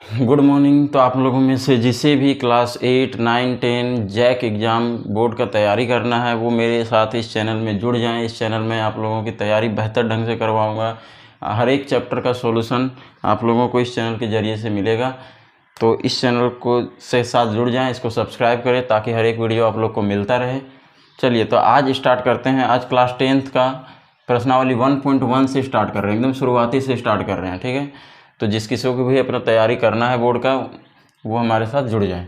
Good morning. तो आप लोगों में से जिसे भी क्लास 8, 9, 10 जैक एग्ज़ाम बोर्ड का तैयारी करना है वो मेरे साथ इस चैनल में जुड़ जाएं। इस चैनल में आप लोगों की तैयारी बेहतर ढंग से करवाऊंगा। हर एक चैप्टर का सॉल्यूशन आप लोगों को इस चैनल के ज़रिए से मिलेगा। तो इस चैनल को से साथ जुड़ जाएं, इसको सब्सक्राइब करें ताकि हर एक वीडियो आप लोग को मिलता रहे। चलिए तो आज स्टार्ट करते हैं। आज क्लास 10th का प्रश्नावली 1.1 से स्टार्ट कर रहे हैं, एकदम शुरुआती से स्टार्ट कर रहे हैं। ठीक है, तो जिस किसी को भी अपना तैयारी करना है बोर्ड का वो हमारे साथ जुड़ जाए।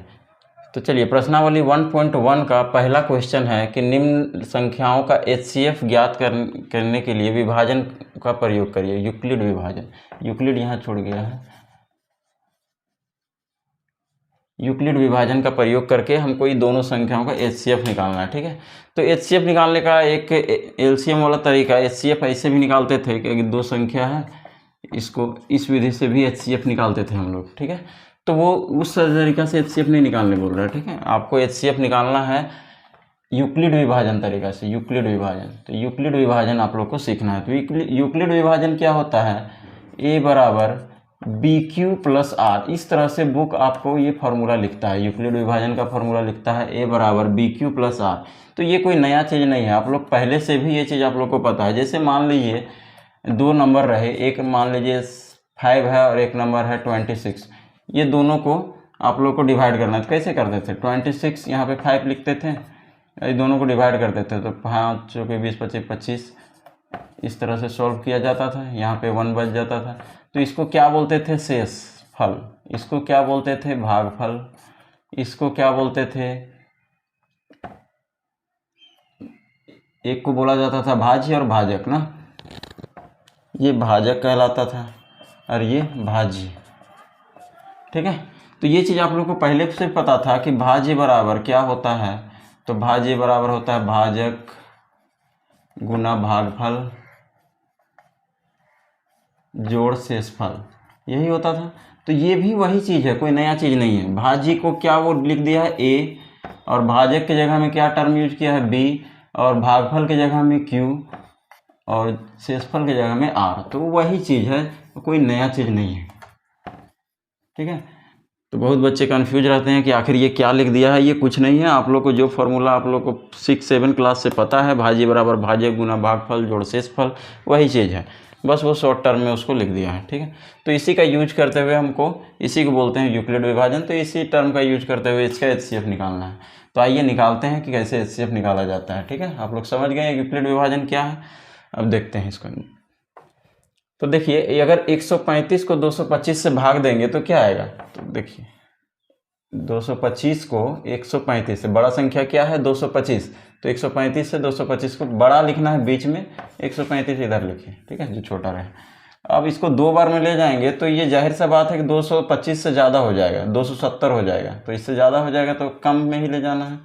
तो चलिए प्रश्नावली 1.1 का पहला क्वेश्चन है कि निम्न संख्याओं का HCF ज्ञात करने के लिए विभाजन का प्रयोग करिए। यूक्लिड विभाजन, यूक्लिड यहाँ छोड़ गया है। यूक्लिड विभाजन का प्रयोग करके हमको ये दोनों संख्याओं का HCF निकालना है। ठीक है, तो HCF निकालने का एक LCM वाला तरीका, HCF ऐसे भी निकालते थे कि दो संख्या है, इसको इस विधि से भी HCF निकालते थे हम लोग। ठीक है, तो वो उस तरीका से HCF नहीं निकालने बोल रहा है। ठीक है, आपको HCF निकालना है यूक्लिड विभाजन तरीका से, यूक्लिड विभाजन। तो यूक्लिड विभाजन आप लोग को सीखना है। तो यूक्लिड विभाजन क्या होता है, A बराबर BQ प्लस R। इस तरह से बुक आपको ये फार्मूला लिखता है, यूक्लिड विभाजन का फार्मूला लिखता है A बराबर BQ प्लस R। तो ये कोई नया चीज़ नहीं है, आप लोग पहले से भी ये चीज़ आप लोग को पता है। जैसे मान लीजिए दो नंबर रहे, एक मान लीजिए 5 है और एक नंबर है 26। ये दोनों को आप लोग को डिवाइड करना है। तो कैसे करते थे, 26 यहाँ पे 5 लिखते थे, ये दोनों को डिवाइड करते थे। तो 5 चौके 20, 25, 25 इस तरह से सॉल्व किया जाता था। यहाँ पे 1 बच जाता था। तो इसको क्या बोलते थे, शेष फल। इसको क्या बोलते थे, भागफल। इसको क्या बोलते थे, एक को बोला जाता था भाज्य और भाजक ना, ये भाजक कहलाता था और ये भाज्य। ठीक है, तो ये चीज़ आप लोग को पहले से पता था कि भाज्य बराबर क्या होता है। तो भाज्य बराबर होता है भाजक गुना भागफल जोड़ शेषफल, यही होता था। तो ये भी वही चीज़ है, कोई नया चीज़ नहीं है। भाज्य को क्या वो लिख दिया है A, और भाजक की जगह में क्या टर्म यूज किया है B, और भागफल की जगह में Q, और शेषफल की जगह में R। तो वही चीज़ है, कोई नया चीज़ नहीं है। ठीक है, तो बहुत बच्चे कंफ्यूज रहते हैं कि आखिर ये क्या लिख दिया है। ये कुछ नहीं है, आप लोग को जो फॉर्मूला आप लोग को 6-7 क्लास से पता है, भाज्य बराबर भाजक गुना भागफल जोड़ शेषफल, वही चीज़ है, बस वो शॉर्ट टर्म में उसको लिख दिया है। ठीक है, तो इसी का यूज करते हुए हमको, इसी को बोलते हैं यूक्लिड विभाजन। तो इसी टर्म का यूज करते हुए इसका HCF निकालना है। तो आइए निकालते हैं कि कैसे HCF निकाला जाता है। ठीक है, आप लोग समझ गए यूक्लिड विभाजन क्या है। अब देखते हैं इसको। तो देखिए अगर 135 को 225 से भाग देंगे तो क्या आएगा। तो देखिए 225 को 135 से, बड़ा संख्या क्या है 225, तो 135 से 225 को बड़ा लिखना है बीच में, 135 इधर लिखिए। ठीक है, जो छोटा रहे। अब इसको दो बार में ले जाएंगे तो ये जाहिर सा बात है कि 225 से ज़्यादा हो जाएगा, 270 हो जाएगा। तो इससे ज़्यादा हो जाएगा तो कम में ही ले जाना है।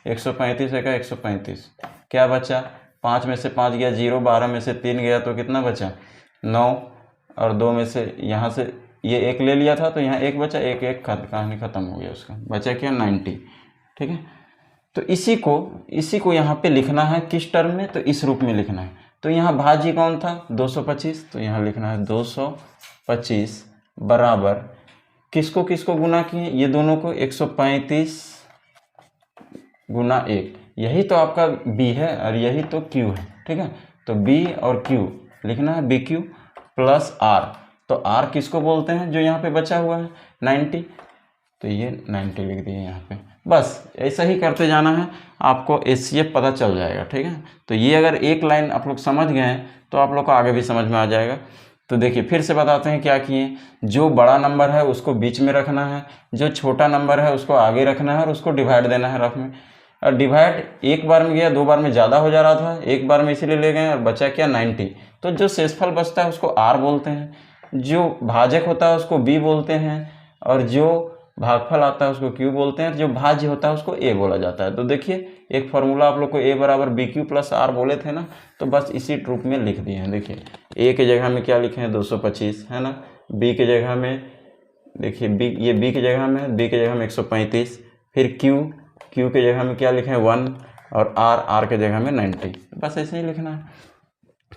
135 है का 135, क्या बचा, 5 में से 5 गया 0, 12 में से 3 गया तो कितना बचा 9, और 2 में से यहाँ से ये 1 ले लिया था तो यहाँ 1 बचा, 1 कहानी ख़त्म हो गया, उसका बचा क्या 90। ठीक है, तो इसी को यहाँ पे लिखना है किस टर्म में, तो इस रूप में लिखना है। तो यहाँ भाज्य कौन था 225, तो यहाँ लिखना है 225 बराबर किसको किसको गुना किए, ये दोनों को 135 गुना 1, यही तो आपका B है और यही तो Q है। ठीक है, तो B और Q लिखना है BQ प्लस R। तो R किसको बोलते हैं, जो यहाँ पे बचा हुआ है 90, तो ये 90 लिख दिए यहाँ पे। बस ऐसा ही करते जाना है, आपको HCF पता चल जाएगा। ठीक है, तो ये अगर एक लाइन आप लोग समझ गए हैं तो आप लोग को आगे भी समझ में आ जाएगा। तो देखिए फिर से बताते हैं क्या किए। जो बड़ा नंबर है उसको बीच में रखना है, जो छोटा नंबर है उसको आगे रखना है और उसको डिवाइड देना है रफ में। और डिवाइड एक बार में गया, 2 बार में ज़्यादा हो जा रहा था, एक बार में इसीलिए ले गए और बचा क्या 90। तो जो शेषफल बचता है उसको R बोलते हैं, जो भाजक होता है उसको B बोलते हैं, और जो भागफल आता है उसको Q बोलते हैं, जो भाज्य होता है उसको A बोला जाता है। तो देखिए एक फार्मूला आप लोग को A बराबर BQ प्लस R बोले थे ना, तो बस इसी रूप में लिख दिए हैं। देखिए A की जगह में क्या लिखे हैं 225 है ना, B की जगह में देखिए B, ये B की जगह में, B की जगह में 135, फिर Q की जगह में क्या लिखे हैं 1, और R की जगह में 90, बस ऐसे ही लिखना है।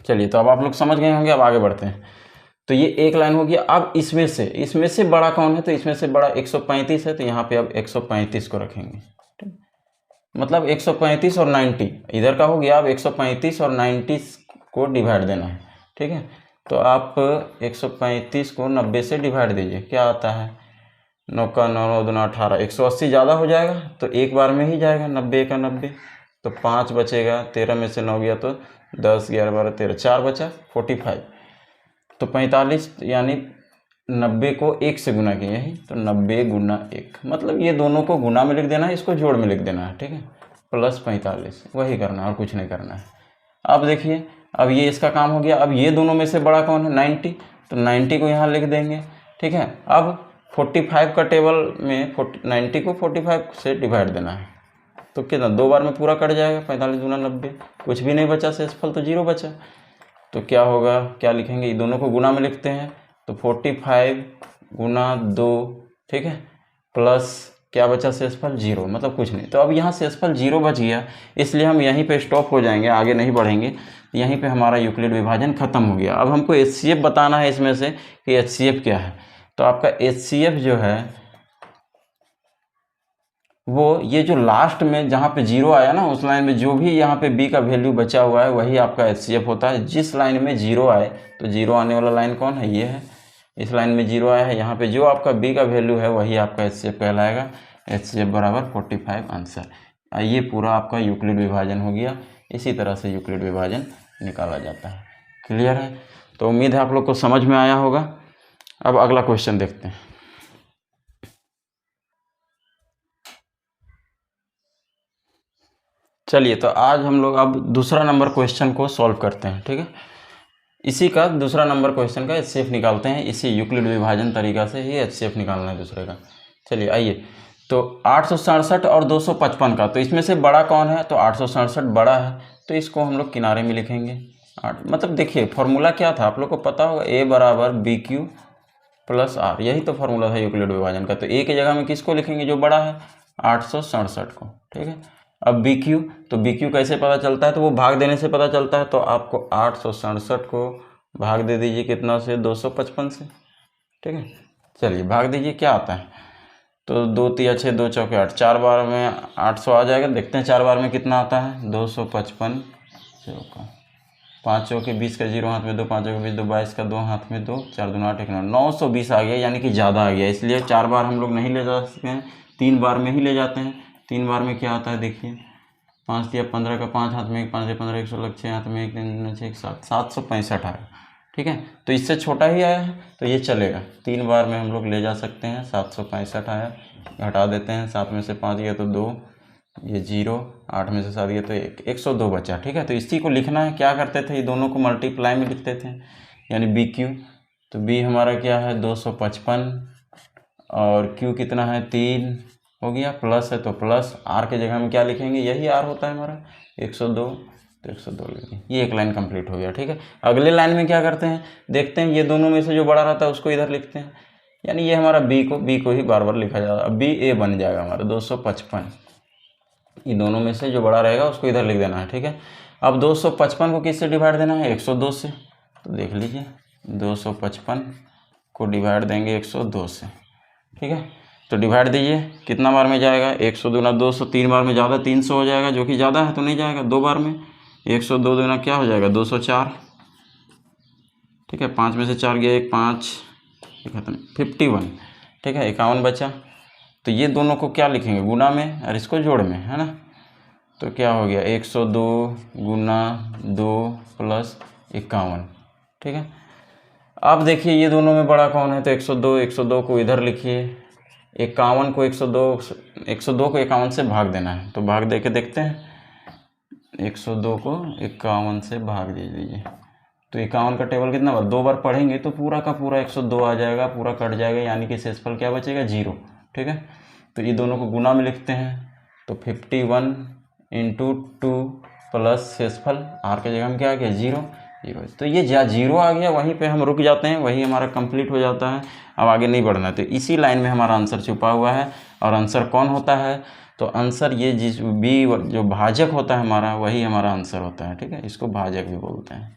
चलिए तो अब आप लोग समझ गए होंगे, अब आगे बढ़ते हैं। तो ये एक लाइन हो गया। अब इसमें से बड़ा कौन है, तो इसमें से बड़ा 135 है, तो यहाँ पे अब 135 को रखेंगे। ठीक, मतलब 135 और 90 इधर का हो गया। अब 135 और 90 को डिवाइड देना है। ठीक है, तो आप 135 को 90 से डिवाइड दीजिए, क्या आता है, 9 का 9, 9 दूना 18, 180 ज़्यादा हो जाएगा तो एक बार में ही जाएगा, 90 का 90, तो 5 बचेगा, 13 में से 9 गया तो 10, 11, 12, 13, 4 बचा, 45, तो 45, यानी 90 को 1 से गुना किए ही, तो 90 गुना 1, मतलब ये दोनों को गुना में लिख देना है, इसको जोड़ में लिख देना है। ठीक है, प्लस 45, वही करना है और कुछ नहीं करना है। अब देखिए, अब ये इसका काम हो गया। अब ये दोनों में से बड़ा कौन है, 90, तो 90 को यहाँ लिख देंगे। ठीक है, अब 45 का टेबल में 90 को 45 से डिवाइड देना है, तो कितना, 2 बार में पूरा कट जाएगा, 45 गुना 90, कुछ भी नहीं बचा, शेषफल तो 0 बचा। तो क्या होगा, क्या लिखेंगे, ये दोनों को गुना में लिखते हैं, तो 45 गुना 2, ठीक है, प्लस क्या बचा, शेषफल 0, मतलब कुछ नहीं। तो अब यहाँ शेषफल 0 बच गया, इसलिए हम यहीं पे स्टॉप हो जाएंगे, आगे नहीं बढ़ेंगे। यहीं पे हमारा यूक्लिड विभाजन खत्म हो गया। अब हमको HCF बताना है इसमें से कि HCF क्या है। तो आपका HCF जो है वो ये जो लास्ट में जहाँ पे 0 आया ना, उस लाइन में जो भी यहाँ पे B का वैल्यू बचा हुआ है वही आपका HCF होता है। जिस लाइन में 0 आए, तो 0 आने वाला लाइन कौन है, ये है। इस लाइन में 0 आया है, यहाँ पे जो आपका B का वैल्यू है वही आपका HCF कहलाएगा। HCF बराबर 45 आंसर। ये पूरा आपका यूक्लिड विभाजन हो गया। इसी तरह से यूक्लिड विभाजन निकाला जाता है। क्लियर है? तो उम्मीद है आप लोग को समझ में आया होगा। अब अगला क्वेश्चन देखते हैं। चलिए, तो आज हम लोग अब दूसरा नंबर क्वेश्चन को सॉल्व करते हैं। ठीक है, इसी का दूसरा नंबर क्वेश्चन का HCF निकालते हैं। इसी यूक्लिड विभाजन तरीका से ही HCF निकालना है दूसरे का। चलिए आइए, तो 867 और 255 का, तो इसमें से बड़ा कौन है, तो 867 बड़ा है, तो इसको हम लोग किनारे में लिखेंगे। मतलब देखिए फॉर्मूला क्या था, आप लोग को पता होगा, A बराबर BQ प्लस R, यही तो फॉर्मूला था यूक्लिड विभाजन का। तो A की जगह में किसको लिखेंगे, जो बड़ा है, 867 को। ठीक है, अब BQ, तो BQ कैसे पता चलता है, तो वो भाग देने से पता चलता है। तो आपको 867 को भाग दे दीजिए कितना से, 255 से। ठीक है, चलिए भाग दीजिए, क्या आता है, तो 2 3 6 2 चौके 8, 4 बार में 800 आ जाएगा। देखते हैं 4 बार में कितना आता है, 255 चौका, 5 चौके 20 का 0 हाथ में 2, 5 चौके 20 2, 22 का 2 हाथ में 2, 4 दूना 8 1 920 आ गया, यानी कि ज़्यादा आ गया। इसलिए 4 बार हम लोग नहीं ले जा सकते हैं, 3 बार में ही ले जाते हैं। 3 बार में क्या आता है, देखिए, 5 दिया 15 का 5 हाथ में 1, 5 15 116 6 हाथ में 1 3 6 7 765 आया। ठीक है, तो इससे छोटा ही आया है, तो ये चलेगा। 3 बार में हम लोग ले जा सकते हैं। 765 आया, घटा देते हैं, 7 में से 5 गया तो 2, ये 0, 8 में से 7 गया तो 1, 102 बचा। ठीक है, तो इसी को लिखना है। क्या करते थे, ये दोनों को मल्टीप्लाई में लिखते थे, यानी BQ, तो B हमारा क्या है 255 और Q कितना है 3 हो गया, प्लस है तो प्लस, R के जगह में क्या लिखेंगे, यही R होता है हमारा 102, तो 102 लिखेंगे। ये एक लाइन कंप्लीट हो गया। ठीक है, अगले लाइन में क्या करते हैं, देखते हैं, ये दोनों में से जो बड़ा रहता है उसको इधर लिखते हैं, यानी ये हमारा B को ही बार बार लिखा जाता है। अब BA बन जाएगा हमारा 255, ये दोनों में से जो बड़ा रहेगा उसको इधर लिख देना है। ठीक है, अब 255 को किससे डिवाइड देना है, 102 से। तो देख लीजिए, 255 को डिवाइड देंगे 102 से। ठीक है, तो डिवाइड दीजिए, कितना बार में जाएगा, 100 दूना 200, 3 बार में ज़्यादा 300 हो जाएगा, जो कि ज़्यादा है तो नहीं जाएगा। 2 बार में 102 दूना क्या हो जाएगा, 204। ठीक है, 5 में से 4 गया 1, 5 खत्म, 51। ठीक है, 51 बचा। तो ये दोनों को क्या लिखेंगे, गुना में, और इसको जोड़ में, है ना। तो क्या हो गया, 102 गुना 2 प्लस 51। ठीक है, अब देखिए ये दोनों में बड़ा कौन है, तो 102 को इधर लिखिए, 51 को 102 को 51 से भाग देना है। तो भाग दे के देखते हैं, 102 को 51 से भाग दे दीजिए, तो 51 का टेबल कितना बार, 2 बार पढ़ेंगे तो पूरा का पूरा 102 आ जाएगा, पूरा कट जाएगा, यानी कि शेषफल क्या बचेगा, 0। ठीक है, तो ये दोनों को गुना में लिखते हैं, तो 51 × 2 प्लस शेषफल, R के जगह में क्या आ गया, 0। तो ये 0 आ गया, वहीं पे हम रुक जाते हैं, वही हमारा कंप्लीट हो जाता है। अब आगे नहीं बढ़ना है, तो इसी लाइन में हमारा आंसर छुपा हुआ है। और आंसर कौन होता है, तो आंसर ये जिस B जो भाजक होता है हमारा, वही हमारा आंसर होता है। ठीक है, इसको भाजक भी बोलते हैं।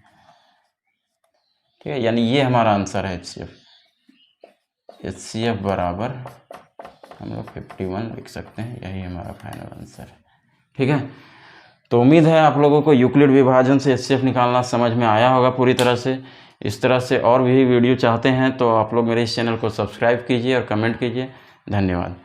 ठीक है, यानी ये हमारा आंसर है HCF बराबर हम लोग 51 लिख सकते हैं, यही हमारा फाइनल आंसर है। ठीक है, तो उम्मीद है आप लोगों को यूक्लिड विभाजन से HCF निकालना समझ में आया होगा पूरी तरह से। इस तरह से और भी वीडियो चाहते हैं तो आप लोग मेरे इस चैनल को सब्सक्राइब कीजिए और कमेंट कीजिए। धन्यवाद।